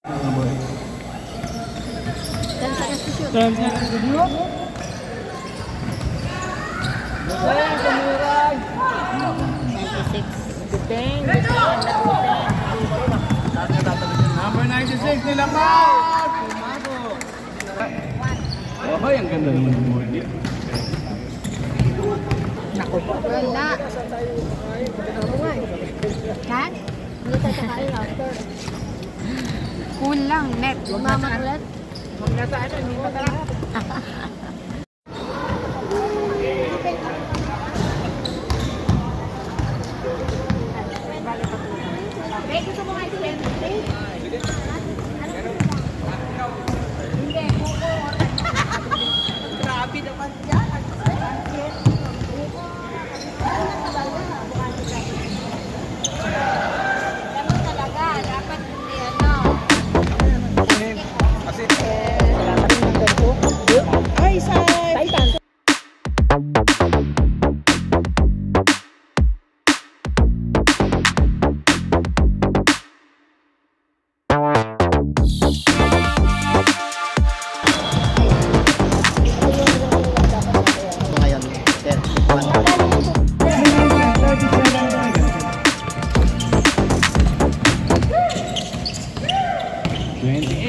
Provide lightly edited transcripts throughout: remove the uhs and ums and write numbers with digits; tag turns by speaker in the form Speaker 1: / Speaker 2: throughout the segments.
Speaker 1: Number 96 nila pa! Oh, ang ganda naman ng body.
Speaker 2: Naku po. Wala. Kan? Hindi tayo kakain after. Kulang, net. Mamakulat. Huwag na sa ano, hindi matarap. Gusto mo nga ito, grabe naman yan. Ganun talaga. Dapat hindi ano. Ay, say!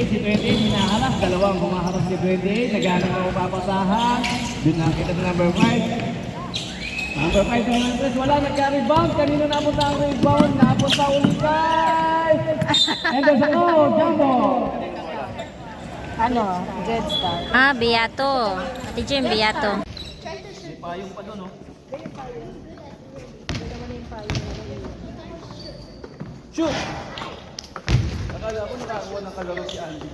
Speaker 1: Si 28 hinaharap, dalawang humaharap si 28, naghanap ng mapapasahan. Doon nakita sa number 5. Number 5 naman, wala nagka-rebound. Kanino napunta ang rebound? Napunta ulit kay Anderson, Jumbo.
Speaker 2: Ano? Red Star.
Speaker 3: Ah, Beato. Ate Jim, Beato.
Speaker 1: May payong pa doon, no? Shoot! Akala ko nakakuha ng kalaro si Andy.